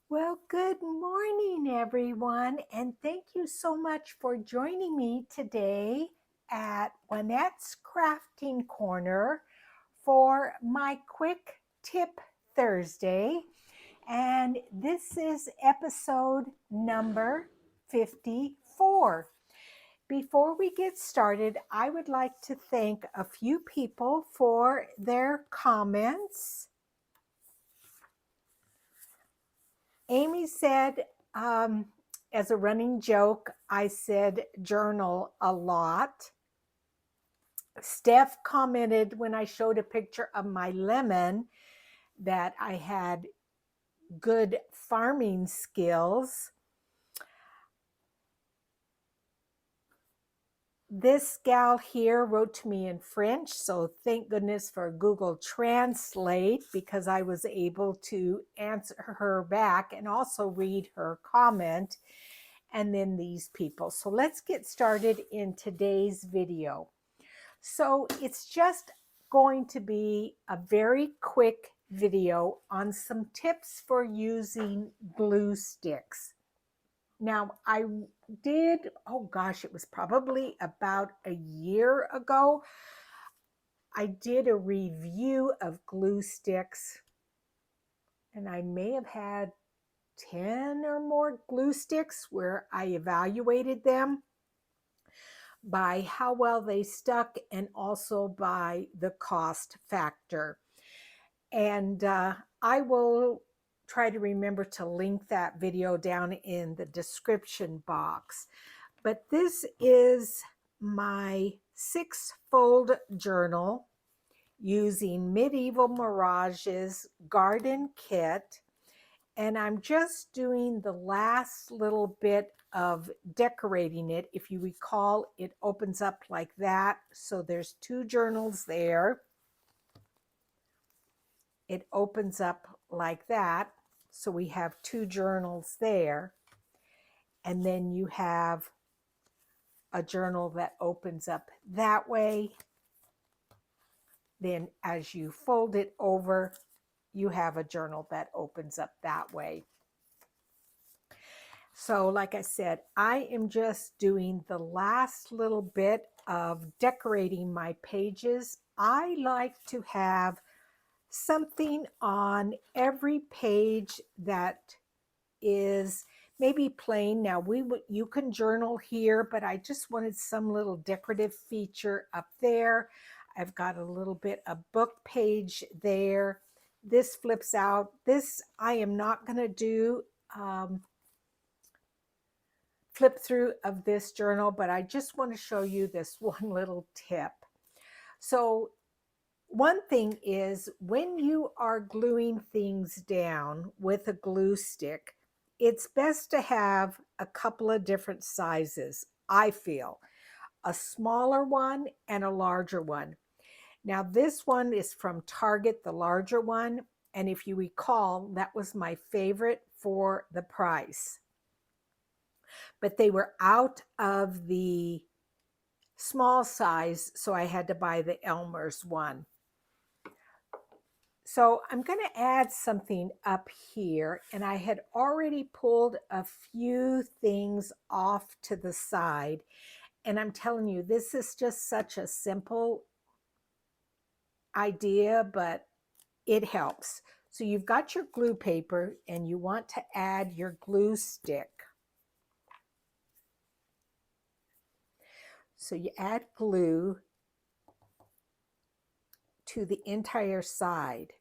Well, good morning, everyone, and thank you so much for joining me today at Juanette's Crafting Corner for my Quick Tip Thursday. And this is episode number 54. Before we get started, I would like to thank a few people for their comments. Amy said, um, as a running joke, I said journal a lot. Steph commented when I showed a picture of my lemon that I had good farming skills. This gal here wrote to me in French, so thank goodness for Google Translate because I was able to answer her back and also read her comment. And then these people. So let's get started in today's video. So it's just going to be a very quick video on some tips for using glue sticks. Now I did, oh gosh, it was probably about a year ago. I did a review of glue sticks and I may have had 10 or more glue sticks where I evaluated them by how well they stuck and also by the cost factor. And I will try to remember to link that video down in the description box. But this is my 6-fold journal using Medieval Mirage's garden kit. And I'm just doing the last little bit of decorating it. If you recall, it opens up like that. So there's 2 journals there. It opens up like that. So we have 2 journals there. And then you have a journal that opens up that way. Then as you fold it over, you have a journal that opens up that way. So like I said, I am just doing the last little bit of decorating my pages. I like to have something on every page that is maybe plain. Now you can journal here, but I just wanted some little decorative feature up there. I've got a little bit of book page there. This flips out. This I am not going to do flip through of this journal, but I just want to show you this one little tip. So one thing is when you are gluing things down with a glue stick, it's best to have a couple of different sizes, I feel. A smaller one and a larger one. Now this one is from Target, the larger one, and if you recall, that was my favorite for the price. But they were out of the small size, so I had to buy the Elmer's one. So I'm going to add something up here, and I had already pulled a few things off to the side, and I'm telling you, this is just such a simple idea, but it helps. So you've got your glue paper, and you want to add your glue stick. So you add glue to the entire side.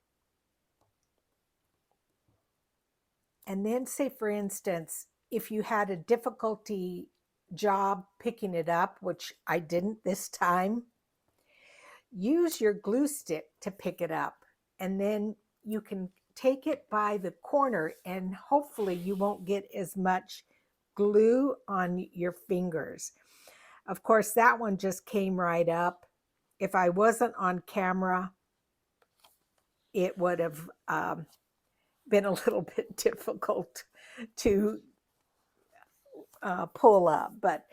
And then say, for instance, if you had a difficulty job picking it up, which I didn't this time, use your glue stick to pick it up. And then you can take it by the corner and hopefully you won't get as much glue on your fingers. Of course, that one just came right up. If I wasn't on camera, it would have been a little bit difficult to pull up. But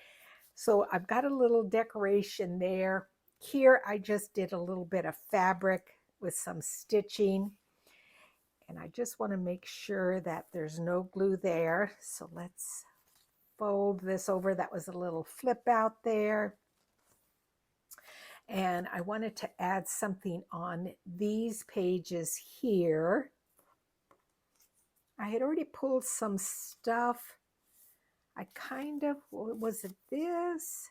so I've got a little decoration there. Here I just did a little bit of fabric with some stitching. And I just want to make sure that there's no glue there. So let's fold this over. That was a little flip out there. And I wanted to add something on these pages here. I had already pulled some stuff. I kind of, was it this?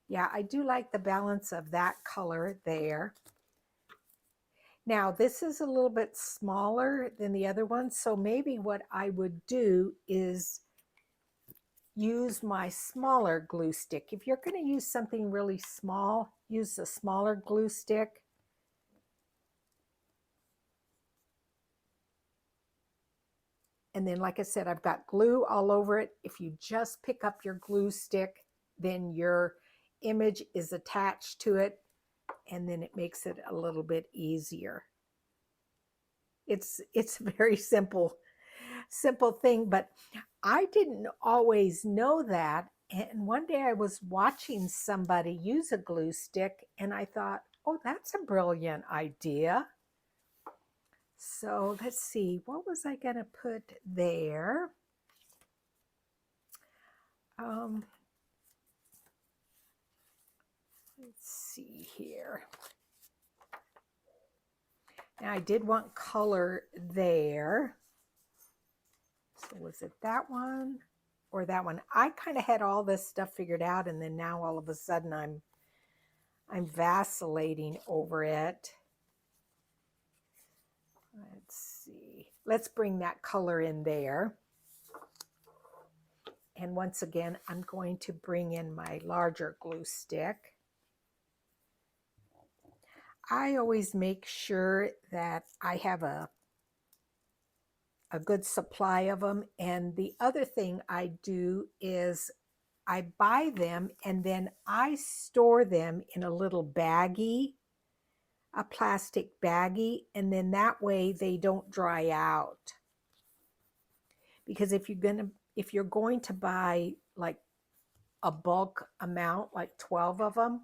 Yeah, I do like the balance of that color there. Now, this is a little bit smaller than the other one, so maybe what I would do is use my smaller glue stick. If you're going to use something really small, use a smaller glue stick. And then, like I said, I've got glue all over it. If you just pick up your glue stick, then your image is attached to it, and then it makes it a little bit easier. It's a very simple thing, but I didn't always know that. And one day I was watching somebody use a glue stick, and I thought, oh, that's a brilliant idea. So let's see, what was I going to put there? Let's see here. Now I did want color there. So was it that one or that one? I kind of had all this stuff figured out, and then now all of a sudden I'm vacillating over it. Let's see. Let's bring that color in there. And once again, I'm going to bring in my larger glue stick. I always make sure that I have a good supply of them. And the other thing I do is I buy them and then I store them in a little baggie, a plastic baggie, and then that way they don't dry out. Because if you're going to buy like a bulk amount, like 12 of them,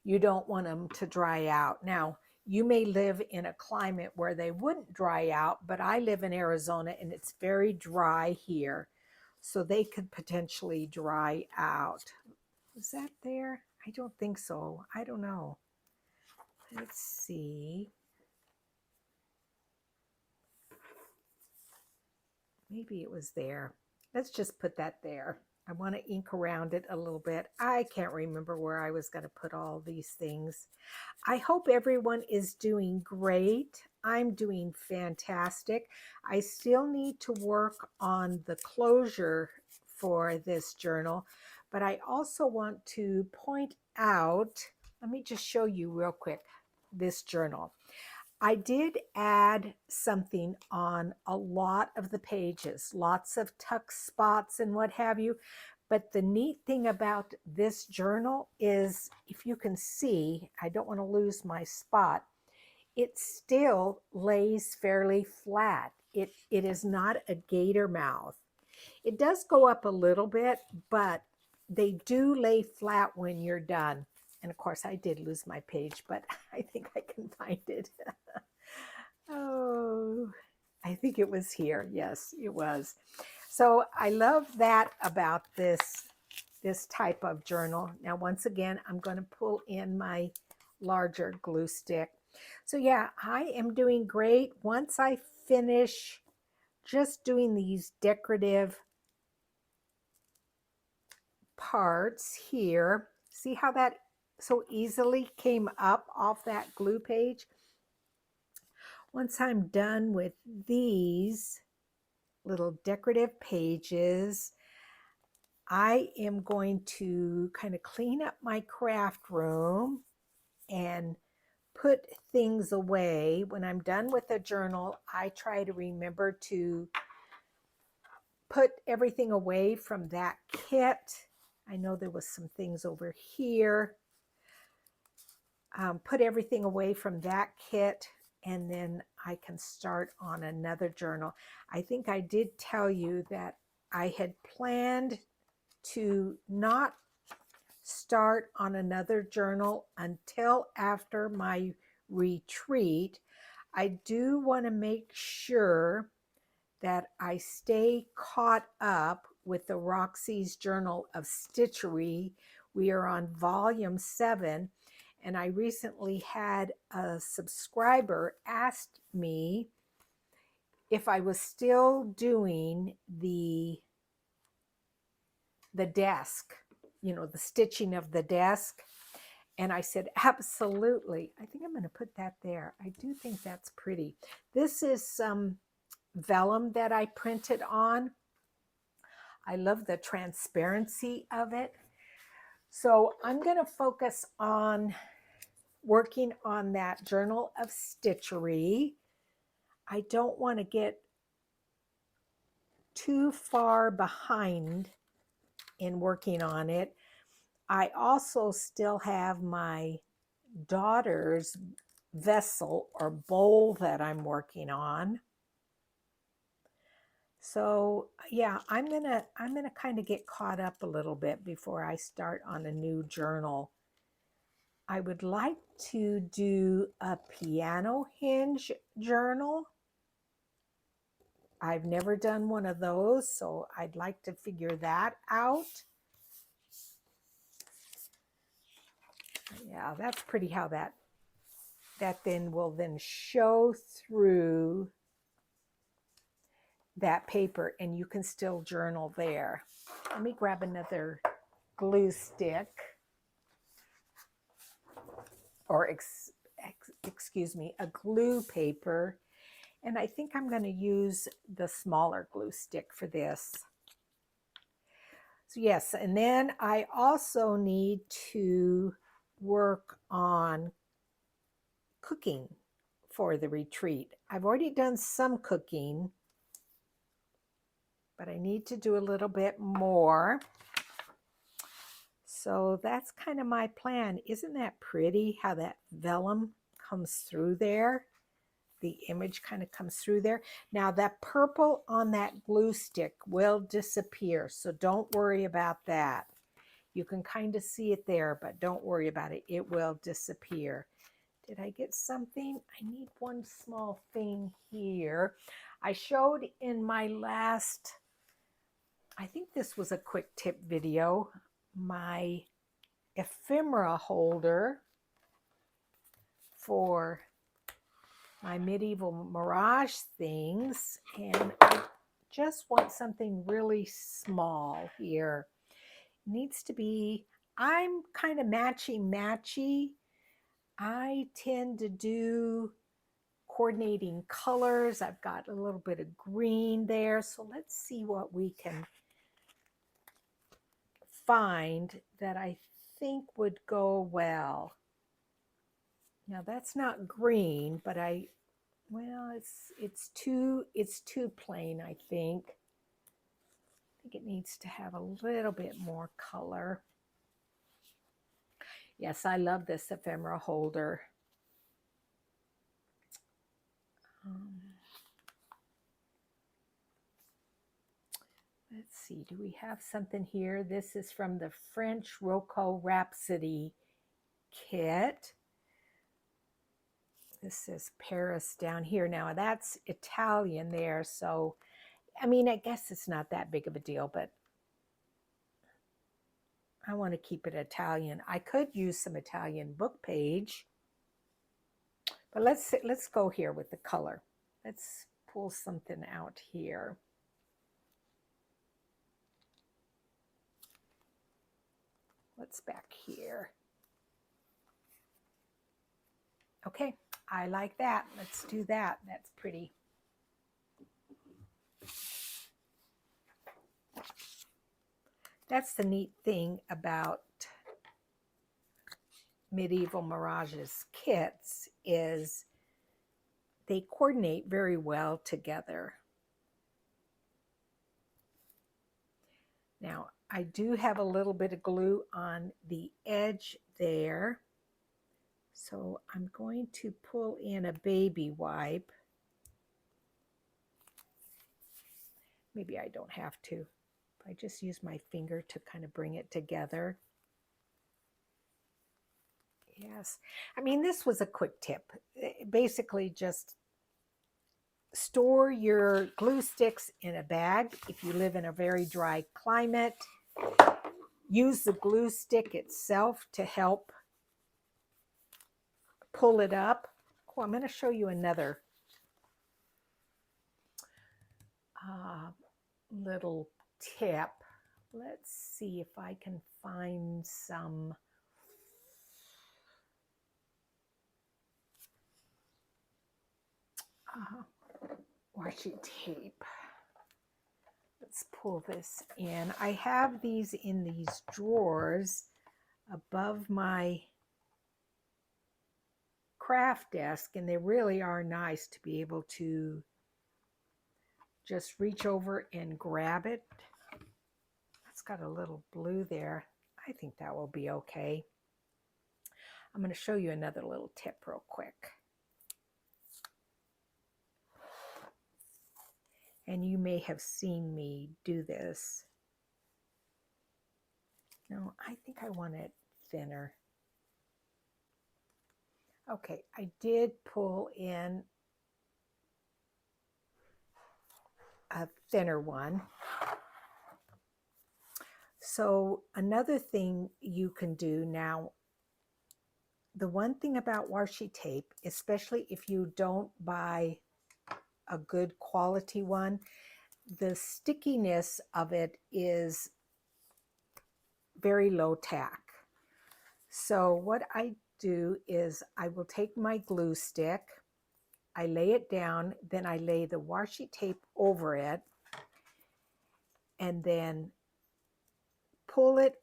you don't want them to dry out. Now, you may live in a climate where they wouldn't dry out, but I live in Arizona and it's very dry here. So they could potentially dry out. Is that there? I don't think so. I don't know. Let's see. Maybe it was there. Let's just put that there. I want to ink around it a little bit. I can't remember where I was going to put all these things. I hope everyone is doing great. I'm doing fantastic. I still need to work on the closure for this journal, but I also want to point out, let me just show you real quick this journal. I did add something on a lot of the pages, lots of tuck spots and what have you. But the neat thing about this journal is, if you can see, I don't want to lose my spot, it still lays fairly flat. It is not a gator mouth. It does go up a little bit, but they do lay flat when you're done. And of course, I did lose my page, but I think I can find it. Oh, I think it was here. Yes, it was. So I love that about this type of journal. Now, once again, I'm going to pull in my larger glue stick. So yeah, I am doing great. Once I finish just doing these decorative parts here, see how that so easily came up off that glue page? Once I'm done with these little decorative pages, I am going to kind of clean up my craft room and put things away. When I'm done with the journal, I try to remember to put everything away from that kit. I know there was some things over here. Put everything away from that kit, and then I can start on another journal. I think I did tell you that I had planned to not start on another journal until after my retreat. I do want to make sure that I stay caught up with the Roxy's Journal of Stitchery. We are on volume 7, and I recently had a subscriber ask me if I was still doing the desk, the stitching of the desk. And I said, absolutely. I think I'm going to put that there. I do think that's pretty. This is some vellum that I printed on. I love the transparency of it. So I'm going to focus on working on that Journal of Stitchery. I don't want to get too far behind in working on it. I also still have my daughter's vessel or bowl that I'm working on. So yeah, I'm gonna kind of get caught up a little bit before I start on a new journal. I would like to do a piano hinge journal. I've never done one of those, so I'd like to figure that out. Yeah, that's pretty how that then will then show through that paper, and you can still journal there. Let me grab another glue stick, or excuse me, a glue paper. And I think I'm going to use the smaller glue stick for this. So yes, and then I also need to work on cooking for the retreat. I've already done some cooking, but I need to do a little bit more. So that's kind of my plan. Isn't that pretty how that vellum comes through there? The image kind of comes through there. Now that purple on that glue stick will disappear, so don't worry about that. You can kind of see it there, but don't worry about it. It will disappear. Did I get something? I need one small thing here. I showed in my last, I think this was a quick tip video, my ephemera holder for my medieval mirage things, and I just want something really small here. It needs to be, I'm kind of matchy. I tend to do coordinating colors. I've got a little bit of green there, so let's see what we can find that I think would go well. Now that's not green, but well, it's too plain, I think. I think it needs to have a little bit more color. Yes, I love this ephemera holder. Let's see, do we have something here? This is from the French Rococo Rhapsody kit. This is Paris down here. Now that's Italian there, so I mean, I guess it's not that big of a deal, but I want to keep it Italian. I could use some Italian book page, but let's go here with the color. Let's pull something out here. What's back here? Okay, I like that. Let's do that. That's pretty. That's the neat thing about Medieval Mirage's kits is they coordinate very well together. Now, I do have a little bit of glue on the edge there. So I'm going to pull in a baby wipe. Maybe I don't have to. I just use my finger to kind of bring it together. Yes. I mean, this was a quick tip. Basically just store your glue sticks in a bag if you live in a very dry climate. Use the glue stick itself to help pull it up. Oh, I'm going to show you another little tip. Let's see if I can find some washi tape. Let's pull this in. I have these in these drawers above my craft desk, and they really are nice to be able to just reach over and grab it. It's got a little blue there. I think that will be okay. I'm going to show you another little tip real quick. And you may have seen me do this. No, I think I want it thinner. Okay, I did pull in a thinner one. So another thing you can do now, the one thing about washi tape, especially if you don't buy a good quality one, the stickiness of it is very low tack. So what I do is I will take my glue stick, I lay it down, then I lay the washi tape over it, and then pull it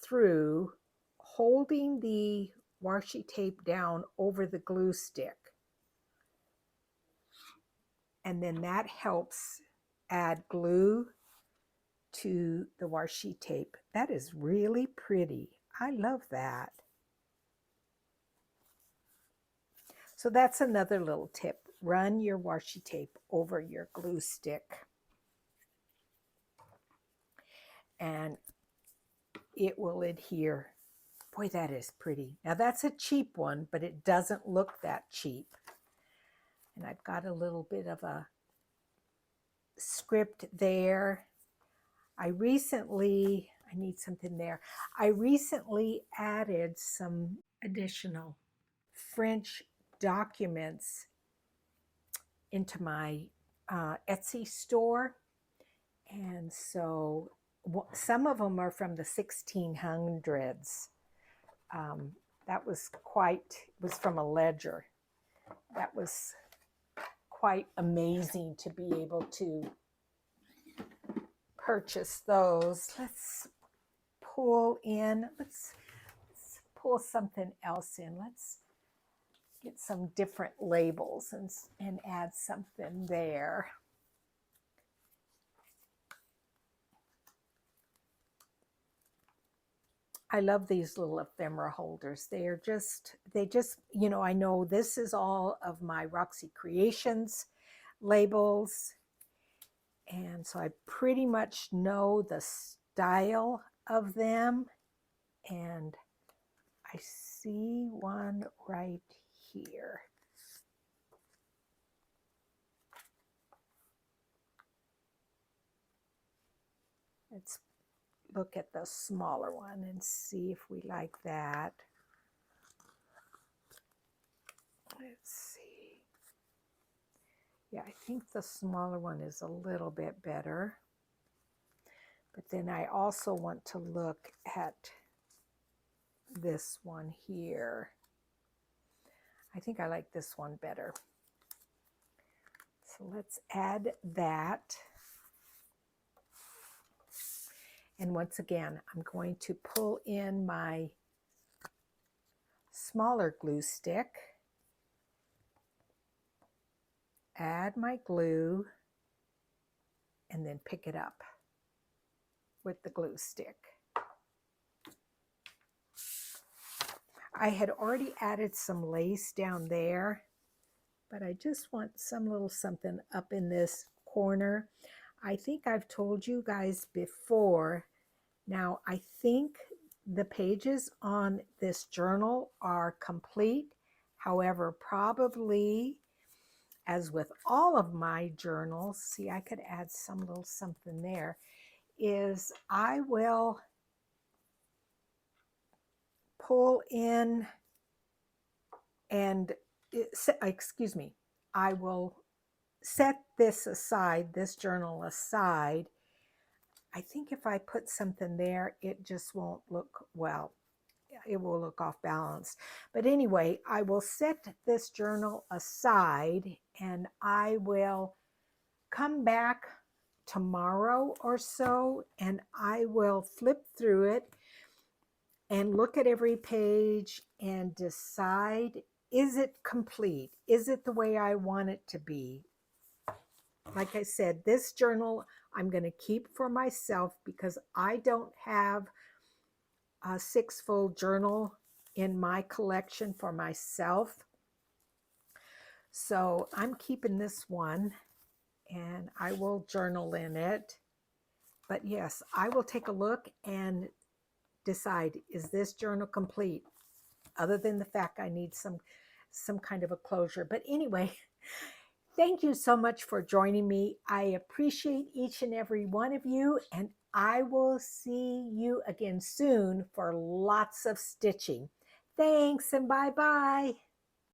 through, holding the washi tape down over the glue stick. And then that helps add glue to the washi tape. That is really pretty. I love that. So that's another little tip. Run your washi tape over your glue stick. And it will adhere. Boy, that is pretty. Now that's a cheap one, but it doesn't look that cheap. And I've got a little bit of a script there. I need something there. I recently added some additional French documents into my Etsy store. And so some of them are from the 1600s. That was from a ledger. That was quite amazing to be able to purchase those. Let's pull something else in. Let's get some different labels and add something there. I love these little ephemera holders. They just, I know this is all of my Roxy Creations labels. And so I pretty much know the style of them. And I see one right here. Let's look at the smaller one and see if we like that. Let's see. Yeah, I think the smaller one is a little bit better. But then I also want to look at this one here. I think I like this one better. So let's add that. And once again, I'm going to pull in my smaller glue stick, add my glue, and then pick it up with the glue stick. I had already added some lace down there, but I just want some little something up in this corner. I think I've told you guys before. Now, I think the pages on this journal are complete. However, probably as with all of my journals, see, I could add some little something there, is I will pull in and, excuse me, I will set this aside, this journal aside. I think if I put something there, it just won't look well. It will look off balance. But anyway, I will set this journal aside and I will come back tomorrow or so and I will flip through it and look at every page and decide, is it complete? Is it the way I want it to be? Like I said, this journal I'm going to keep for myself because I don't have a 6-fold journal in my collection for myself. So I'm keeping this one and I will journal in it. But yes, I will take a look and decide, is this journal complete? Other than the fact I need some kind of a closure. But anyway, thank you so much for joining me. I appreciate each and every one of you, and I will see you again soon for lots of stitching. Thanks and bye-bye.